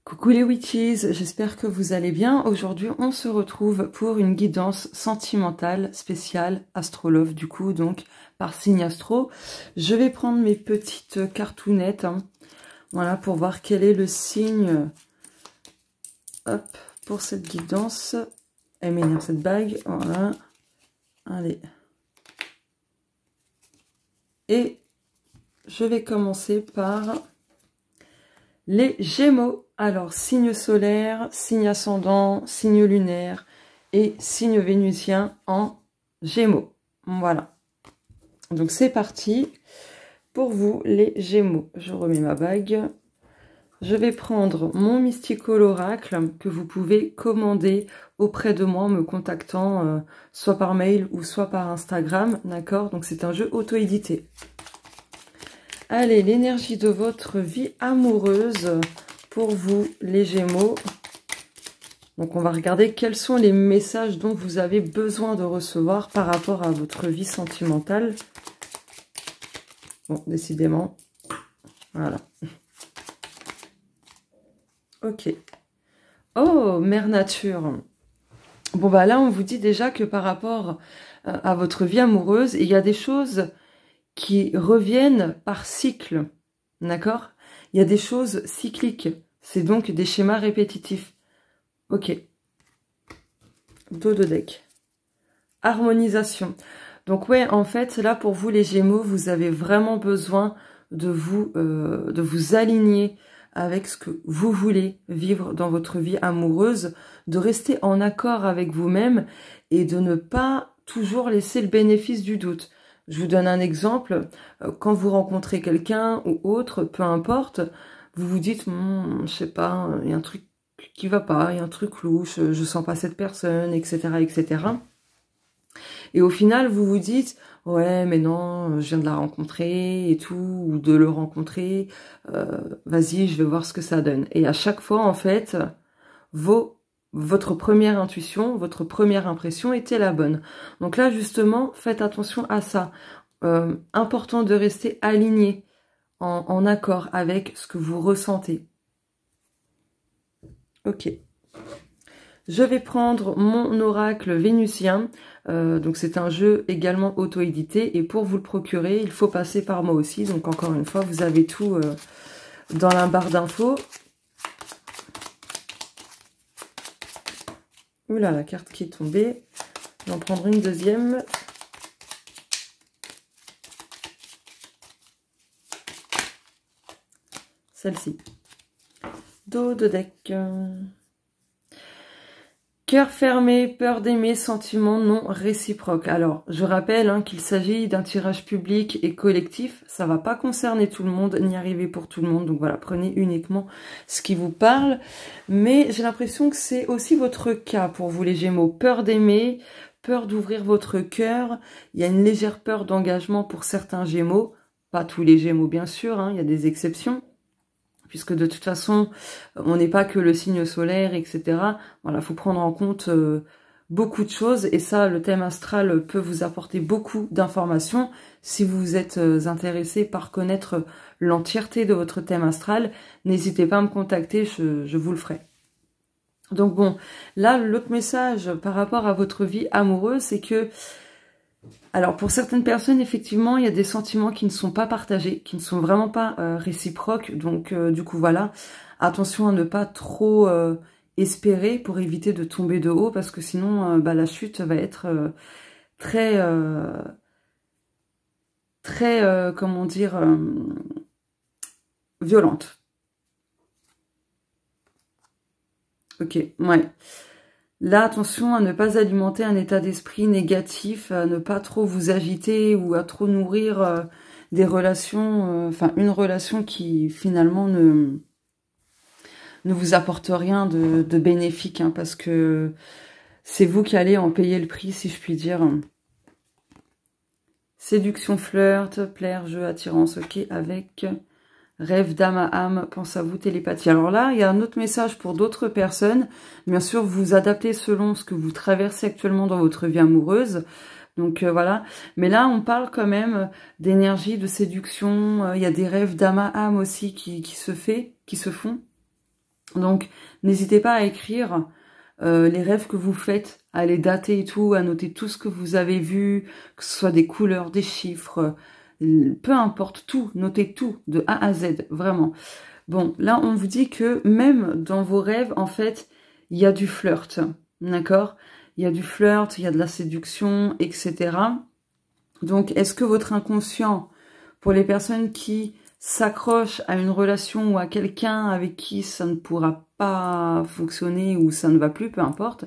Coucou les witches, j'espère que vous allez bien. Aujourd'hui, on se retrouve pour une guidance sentimentale spéciale Astrolove, du coup, donc par signe astro. Je vais prendre mes petites cartounettes, voilà, pour voir quel est le signe, hop, pour cette guidance. Elle m'énerve cette bague, voilà. Allez. Et je vais commencer par les Gémeaux. Alors, signe solaire, signe ascendant, signe lunaire et signe vénusien en Gémeaux. Voilà. Donc, c'est parti pour vous, les Gémeaux. Je remets ma bague. Je vais prendre mon Mystico l'oracle que vous pouvez commander auprès de moi en me contactant soit par mail ou soit par Instagram. D'accord? Donc, c'est un jeu auto-édité. Allez, l'énergie de votre vie amoureuse pour vous, les Gémeaux. Donc, on va regarder quels sont les messages dont vous avez besoin de recevoir par rapport à votre vie sentimentale. Bon, décidément. Voilà. Ok. Oh, Mère Nature. Bon, bah là, on vous dit déjà que par rapport à votre vie amoureuse, il y a des choses qui reviennent par cycle. D'accord? Il y a des choses cycliques. C'est donc des schémas répétitifs. Ok. Dos de deck. Harmonisation. Donc ouais, en fait, là pour vous les Gémeaux, vous avez vraiment besoin de vous aligner avec ce que vous voulez vivre dans votre vie amoureuse, de rester en accord avec vous-même et de ne pas toujours laisser le bénéfice du doute. Je vous donne un exemple. Quand vous rencontrez quelqu'un ou autre, peu importe, vous vous dites, je sais pas, il y a un truc qui va pas, il y a un truc louche, je sens pas cette personne, etc., etc. Et au final, vous vous dites, ouais, mais non, je viens de la rencontrer et tout, ou de le rencontrer, vas-y, je vais voir ce que ça donne. Et à chaque fois, en fait, votre première intuition, votre première impression était la bonne. Donc là, justement, faites attention à ça. Important de rester aligné, en accord avec ce que vous ressentez. Ok. Je vais prendre mon oracle vénusien. Donc c'est un jeu également auto-édité. Et pour vous le procurer, il faut passer par moi aussi. Donc encore une fois, vous avez tout dans la barre d'infos. Oula, la carte qui est tombée. Je vais en prendre une deuxième. Celle-ci. Dos de deck. Cœur fermé, peur d'aimer, sentiments non réciproques. Alors, je rappelle qu'il s'agit d'un tirage public et collectif. Ça va pas concerner tout le monde, ni arriver pour tout le monde. Donc voilà, prenez uniquement ce qui vous parle. Mais j'ai l'impression que c'est aussi votre cas pour vous les Gémeaux. Peur d'aimer, peur d'ouvrir votre cœur. Il y a une légère peur d'engagement pour certains Gémeaux. Pas tous les Gémeaux, bien sûr, il y a des exceptions. Puisque de toute façon, on n'est pas que le signe solaire, etc. Voilà, faut prendre en compte beaucoup de choses. Et ça, le thème astral peut vous apporter beaucoup d'informations. Si vous êtes intéressé par connaître l'entièreté de votre thème astral, n'hésitez pas à me contacter, je vous le ferai. Donc bon, là, l'autre message par rapport à votre vie amoureuse, c'est que... Alors, pour certaines personnes, effectivement, il y a des sentiments qui ne sont pas partagés, qui ne sont vraiment pas réciproques. Donc, du coup, voilà, attention à ne pas trop espérer pour éviter de tomber de haut, parce que sinon, la chute va être très, comment dire, violente. Ok, ouais. Là, attention à ne pas alimenter un état d'esprit négatif, à ne pas trop vous agiter ou à trop nourrir des relations, enfin une relation qui finalement ne vous apporte rien de bénéfique, parce que c'est vous qui allez en payer le prix, si je puis dire. Séduction, flirt, plaire, jeu, attirance, ok, avec... Rêve d'âme à âme, pense à vous, télépathie. Alors là, il y a un autre message pour d'autres personnes. Bien sûr, vous adaptez selon ce que vous traversez actuellement dans votre vie amoureuse. Donc voilà. Mais là, on parle quand même d'énergie, de séduction. Il y a des rêves d'âme à âme aussi qui se font. Donc, n'hésitez pas à écrire les rêves que vous faites, à les dater et tout, à noter tout ce que vous avez vu, que ce soit des couleurs, des chiffres, peu importe, tout, notez tout, de A à Z, vraiment. Bon, là, on vous dit que même dans vos rêves, en fait, il y a du flirt, d'accord? Il y a du flirt, il y a de la séduction, etc. Donc, est-ce que votre inconscient, pour les personnes qui s'accrochent à une relation ou à quelqu'un avec qui ça ne pourra pas fonctionner ou ça ne va plus, peu importe,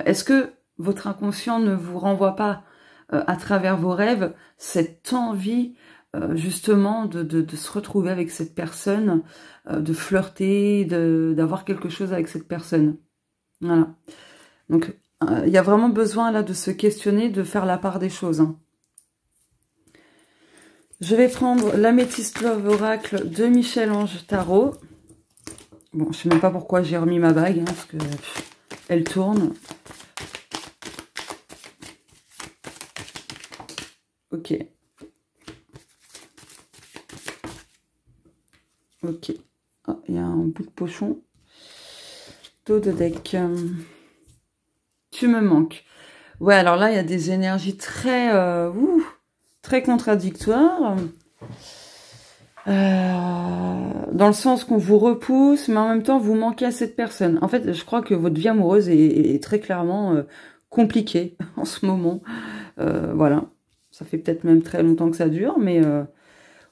est-ce que votre inconscient ne vous renvoie pas à travers vos rêves cette envie justement de se retrouver avec cette personne, de flirter, d'avoir quelque chose avec cette personne? Voilà. Donc, il y a vraiment besoin là de se questionner, de faire la part des choses, hein. Je vais prendre l'Améthyste Love Oracle de Michel-Ange Tarot. Bon, je sais même pas pourquoi j'ai remis ma bague, hein, parce que elle tourne. Ok. Ok. Oh, il y a un bout de pochon. Dos de deck. Tu me manques. Ouais, alors là, il y a des énergies très... très contradictoires. Dans le sens qu'on vous repousse, mais en même temps, vous manquez à cette personne. En fait, je crois que votre vie amoureuse est très clairement compliquée en ce moment. Voilà. Ça fait peut-être même très longtemps que ça dure, mais...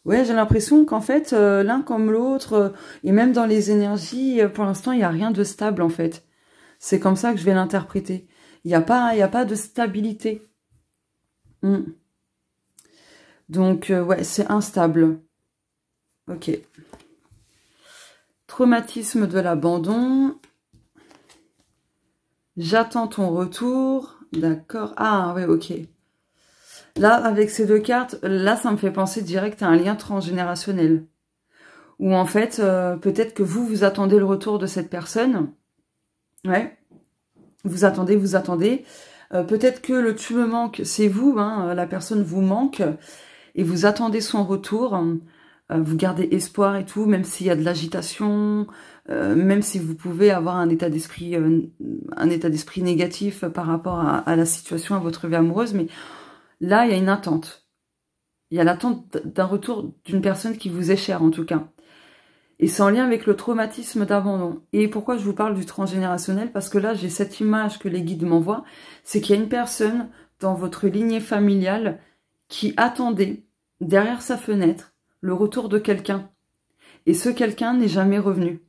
ouais, j'ai l'impression qu'en fait, l'un comme l'autre, et même dans les énergies, pour l'instant, il n'y a rien de stable, en fait. C'est comme ça que je vais l'interpréter. Il n'y a pas de stabilité. Donc, ouais, c'est instable. Ok. Traumatisme de l'abandon. J'attends ton retour. D'accord. Ah, ouais, ok. Là, avec ces deux cartes, là, ça me fait penser direct à un lien transgénérationnel. Où, en fait, peut-être que vous attendez le retour de cette personne. Ouais. Vous attendez. Peut-être que le tu me manques, c'est vous, hein, la personne vous manque. Et vous attendez son retour. Vous gardez espoir et tout, même s'il y a de l'agitation, même si vous pouvez avoir un état d'esprit négatif par rapport à la situation, à votre vie amoureuse, mais là, il y a une attente. Il y a l'attente d'un retour d'une personne qui vous est chère, en tout cas. Et c'est en lien avec le traumatisme d'abandon. Et pourquoi je vous parle du transgénérationnel? Parce que là, j'ai cette image que les guides m'envoient, c'est qu'il y a une personne dans votre lignée familiale qui attendait, derrière sa fenêtre, le retour de quelqu'un. Et ce quelqu'un n'est jamais revenu.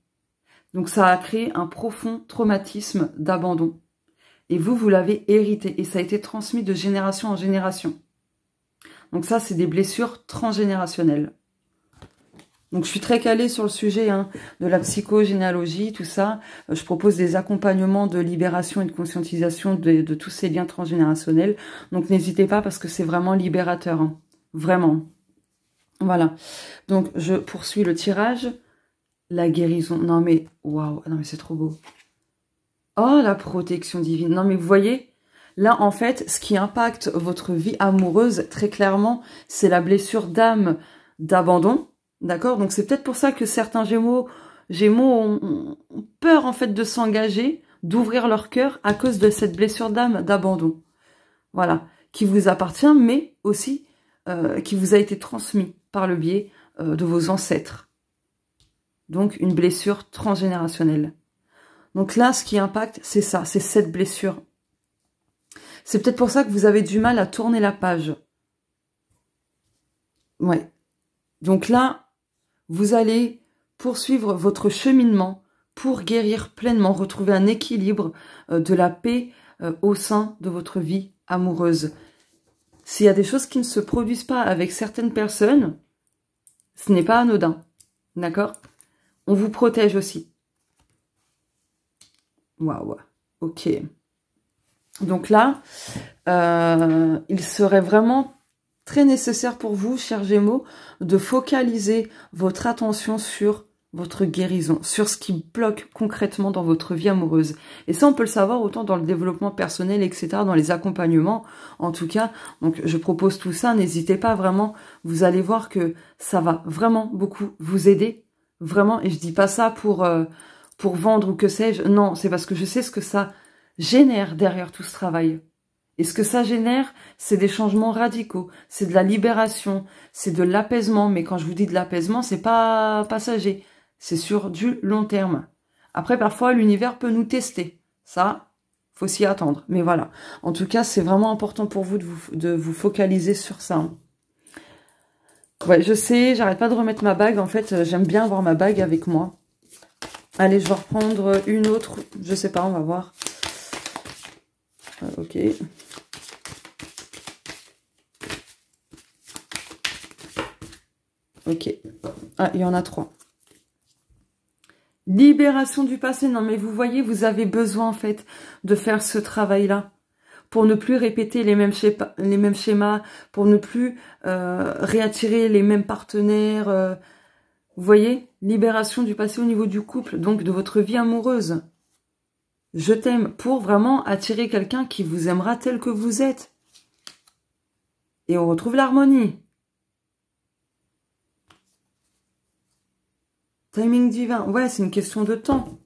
Donc ça a créé un profond traumatisme d'abandon. Et vous l'avez hérité. Et ça a été transmis de génération en génération. Donc ça, c'est des blessures transgénérationnelles. Donc je suis très calée sur le sujet hein, de la psychogénéalogie, tout ça. Je propose des accompagnements de libération et de conscientisation de tous ces liens transgénérationnels. Donc n'hésitez pas parce que c'est vraiment libérateur. Hein. Vraiment. Voilà. Donc je poursuis le tirage. La guérison. Non mais, waouh. Non mais c'est trop beau. Oh, la protection divine. Non mais vous voyez, là en fait, ce qui impacte votre vie amoureuse, très clairement, c'est la blessure d'âme d'abandon. D'accord? Donc c'est peut-être pour ça que certains Gémeaux ont peur en fait de s'engager, d'ouvrir leur cœur à cause de cette blessure d'âme d'abandon. Voilà. Qui vous appartient, mais aussi qui vous a été transmis par le biais de vos ancêtres. Donc une blessure transgénérationnelle. Donc là, ce qui impacte, c'est ça, c'est cette blessure. C'est peut-être pour ça que vous avez du mal à tourner la page. Ouais. Donc là, vous allez poursuivre votre cheminement pour guérir pleinement, retrouver un équilibre, de la paix au sein de votre vie amoureuse. S'il y a des choses qui ne se produisent pas avec certaines personnes, ce n'est pas anodin. D'accord? On vous protège aussi. Waouh. Ok. Donc là, il serait vraiment très nécessaire pour vous, chers Gémeaux, de focaliser votre attention sur votre guérison, sur ce qui bloque concrètement dans votre vie amoureuse. Et ça, on peut le savoir autant dans le développement personnel, etc., dans les accompagnements, en tout cas. Donc, je propose tout ça, n'hésitez pas vraiment, vous allez voir que ça va vraiment beaucoup vous aider, vraiment, et je dis pas ça pour pour vendre ou que sais-je. Non, c'est parce que je sais ce que ça génère derrière tout ce travail. Et ce que ça génère, c'est des changements radicaux, c'est de la libération, c'est de l'apaisement. Mais quand je vous dis de l'apaisement, c'est pas passager, c'est sur du long terme. Après, parfois, l'univers peut nous tester. Ça, faut s'y attendre. Mais voilà. En tout cas, c'est vraiment important pour vous de vous focaliser sur ça. Ouais, je sais, j'arrête pas de remettre ma bague. En fait, j'aime bien avoir ma bague avec moi. Allez, je vais reprendre une autre. Je sais pas, on va voir. Ok. Ok. Ah, il y en a 3. Libération du passé. Non, mais vous voyez, vous avez besoin, en fait, de faire ce travail-là. Pour ne plus répéter les mêmes schémas, pour ne plus réattirer les mêmes partenaires. Vous voyez, libération du passé au niveau du couple, donc de votre vie amoureuse. Je t'aime pour vraiment attirer quelqu'un qui vous aimera tel que vous êtes. Et on retrouve l'harmonie. Timing divin. Ouais, c'est une question de temps.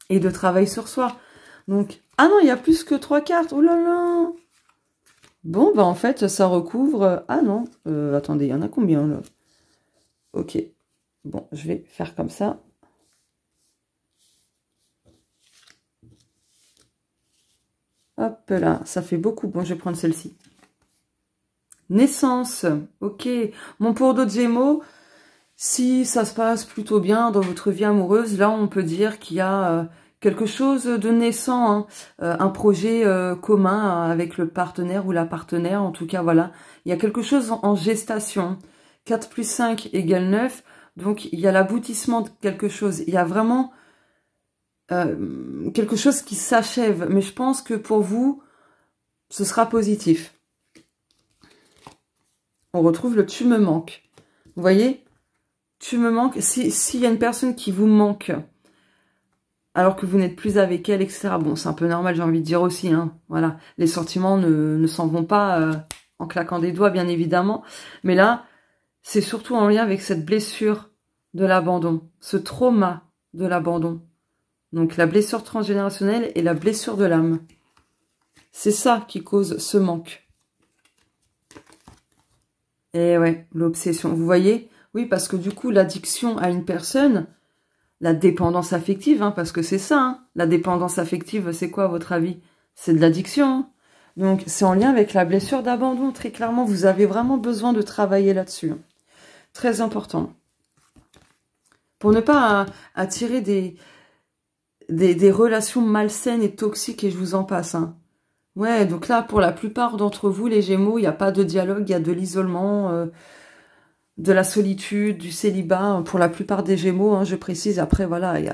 Et de travail sur soi. Donc, ah non, il y a plus que 3 cartes. Oh là là. Bon, bah en fait, ça recouvre... Ah non, attendez, il y en a combien là? Ok. Bon, je vais faire comme ça. Hop là, ça fait beaucoup. Bon, je vais prendre celle-ci. Naissance. Ok. Bon, pour d'autres Gémeaux, si ça se passe plutôt bien dans votre vie amoureuse, là, on peut dire qu'il y a quelque chose de naissant, hein, un projet commun avec le partenaire ou la partenaire. En tout cas, voilà. Il y a quelque chose en gestation. 4 plus 5 égale 9. Donc, il y a l'aboutissement de quelque chose. Il y a vraiment quelque chose qui s'achève. Mais je pense que pour vous, ce sera positif. On retrouve le « tu me manques ». Vous voyez, tu me manques. S'il y a une personne qui vous manque, alors que vous n'êtes plus avec elle, etc. Bon, c'est un peu normal, j'ai envie de dire aussi. Hein, voilà, les sentiments ne s'en vont pas en claquant des doigts, bien évidemment. Mais là, c'est surtout en lien avec cette blessure de l'abandon, ce trauma de l'abandon. Donc la blessure transgénérationnelle et la blessure de l'âme. C'est ça qui cause ce manque. Et ouais, l'obsession. Vous voyez? Oui, parce que du coup, l'addiction à une personne, la dépendance affective, hein, parce que c'est ça, hein, la dépendance affective, c'est quoi à votre avis? C'est de l'addiction. Hein. Donc, c'est en lien avec la blessure d'abandon, très clairement. Vous avez vraiment besoin de travailler là-dessus. Hein. Très important. Pour ne pas attirer des relations malsaines et toxiques, et je vous en passe. Hein. Ouais, donc là, pour la plupart d'entre vous, les Gémeaux, il n'y a pas de dialogue, il y a de l'isolement, de la solitude, du célibat. Pour la plupart des Gémeaux, hein, je précise. Après, voilà, il y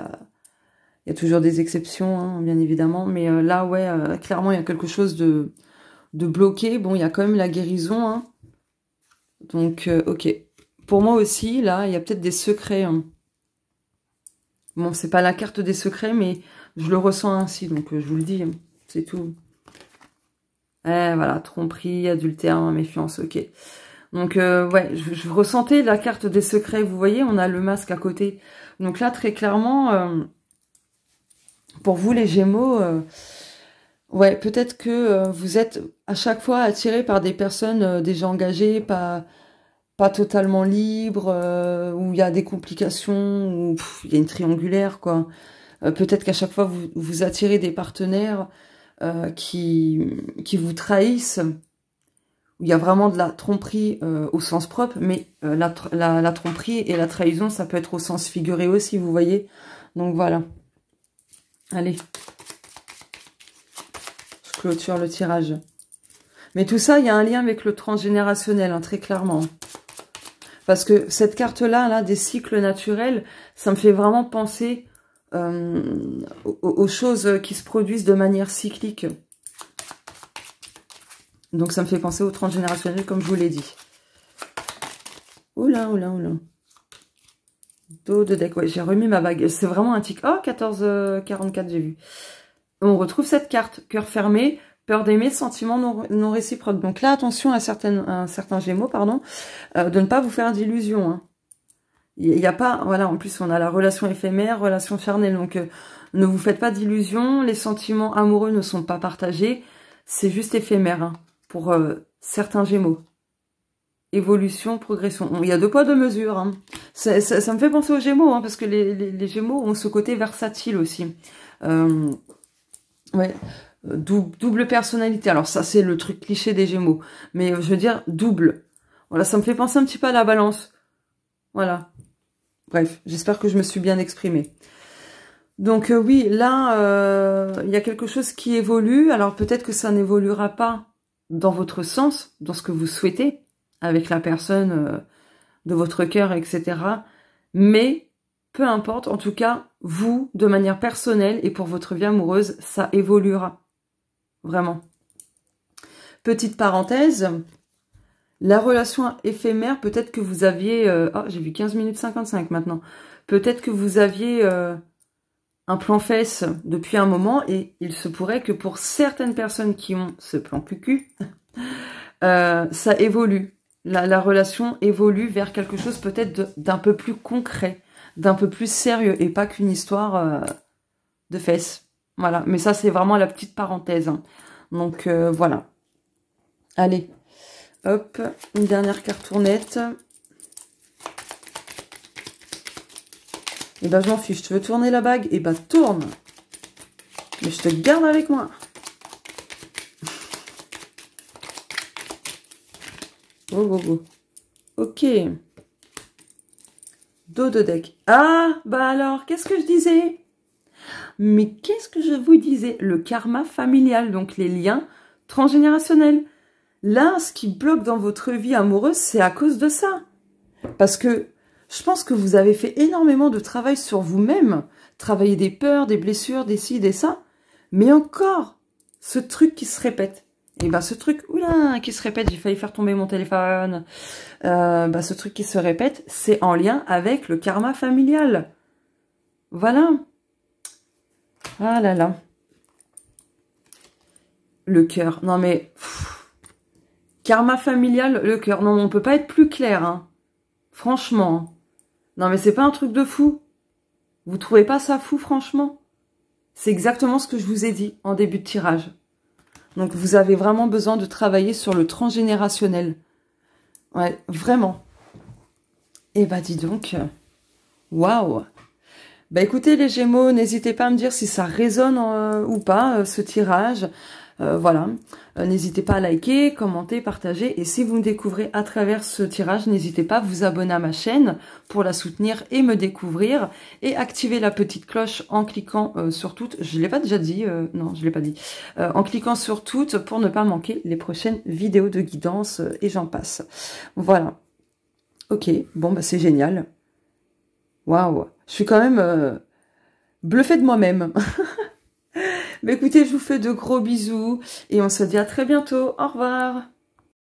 a toujours des exceptions, hein, bien évidemment. Mais là, ouais, clairement, il y a quelque chose de bloqué. Bon, il y a quand même la guérison. Hein. Donc, ok. Pour moi aussi, là, il y a peut-être des secrets. Hein. Bon, c'est pas la carte des secrets, mais je le ressens ainsi. Donc, je vous le dis, hein, c'est tout. Voilà, tromperie, adultère, méfiance, ok. Donc, ouais, je ressentais la carte des secrets. Vous voyez, on a le masque à côté. Donc là, très clairement, pour vous, les Gémeaux, ouais, peut-être que vous êtes à chaque fois attirés par des personnes déjà engagées, pas totalement libres, où il y a des complications, où il y a une triangulaire, quoi. Peut-être qu'à chaque fois, vous attirez des partenaires qui vous trahissent, où il y a vraiment de la tromperie au sens propre, mais la tromperie et la trahison, ça peut être au sens figuré aussi, vous voyez. Donc voilà. Allez. Je clôture le tirage. Mais tout ça, il y a un lien avec le transgénérationnel, hein, très clairement. Parce que cette carte-là, là, des cycles naturels, ça me fait vraiment penser aux choses qui se produisent de manière cyclique. Donc ça me fait penser au transgénérationnel, comme je vous l'ai dit. Oula, oula, oula. Dos de deck, ouais, j'ai remis ma bague. C'est vraiment un tic. Oh, 14,44, j'ai vu. On retrouve cette carte, cœur fermé, peur d'aimer, sentiment non réciproque. Donc là, attention à certains Gémeaux, pardon, de ne pas vous faire d'illusions. Hein. Il n'y a pas, voilà, en plus on a la relation éphémère, relation charnelle, donc ne vous faites pas d'illusions, les sentiments amoureux ne sont pas partagés, c'est juste éphémère hein, pour certains Gémeaux. Évolution, progression. Il y a deux poids, deux mesures. Hein. Ça me fait penser aux Gémeaux, hein, parce que les Gémeaux ont ce côté versatile aussi. Ouais, double personnalité. Alors ça, c'est le truc cliché des Gémeaux. Mais je veux dire, double. Voilà, ça me fait penser un petit peu à la balance. Voilà. Bref, j'espère que je me suis bien exprimée. Donc oui, là, il y a quelque chose qui évolue. Alors peut-être que ça n'évoluera pas dans votre sens, dans ce que vous souhaitez, avec la personne de votre cœur, etc. Mais, peu importe, en tout cas, vous, de manière personnelle et pour votre vie amoureuse, ça évoluera. Vraiment. Petite parenthèse, la relation éphémère, peut-être que vous aviez... oh, j'ai vu 15 minutes 55 maintenant. Peut-être que vous aviez un plan fesse depuis un moment et il se pourrait que pour certaines personnes qui ont ce plan cucu, ça évolue. La relation évolue vers quelque chose peut-être d'un peu plus concret, d'un peu plus sérieux et pas qu'une histoire de fesses. Voilà, mais ça c'est vraiment la petite parenthèse. Hein. Donc voilà. Allez, hop, une dernière cartournette. Et ben je m'en fiche, tu veux tourner la bague? Et ben tourne. Mais je te garde avec moi. Oh, oh, oh. Ok. Dos de deck. Ah, bah alors, qu'est-ce que je disais? Mais qu'est-ce que je vous disais? Le karma familial, donc les liens transgénérationnels. Là, ce qui bloque dans votre vie amoureuse, c'est à cause de ça. Parce que je pense que vous avez fait énormément de travail sur vous-même. Travailler des peurs, des blessures, des ci, des ça. Mais encore, ce truc qui se répète. Et ben ce truc, oula, qui se répète, j'ai failli faire tomber mon téléphone. Ce truc qui se répète, c'est en lien avec le karma familial. Voilà. Ah là là. Le cœur. Non mais... karma familial, le cœur. Non, on peut pas être plus clair. Hein. Franchement. Non mais c'est pas un truc de fou. Vous trouvez pas ça fou, franchement? C'est exactement ce que je vous ai dit en début de tirage. Donc, vous avez vraiment besoin de travailler sur le transgénérationnel. Ouais, vraiment. Et bah, dis donc, waouh. Bah, écoutez, les Gémeaux, n'hésitez pas à me dire si ça résonne ou pas, ce tirage. Voilà. N'hésitez pas à liker, commenter, partager. Et si vous me découvrez à travers ce tirage, n'hésitez pas à vous abonner à ma chaîne pour la soutenir et me découvrir. Et activer la petite cloche en cliquant sur toutes. Je ne l'ai pas déjà dit. Non, je ne l'ai pas dit. En cliquant sur toutes pour ne pas manquer les prochaines vidéos de guidance et j'en passe. Voilà. Ok. Bon, bah c'est génial. Waouh. Je suis quand même bluffée de moi-même. Mais écoutez, je vous fais de gros bisous et on se dit à très bientôt. Au revoir.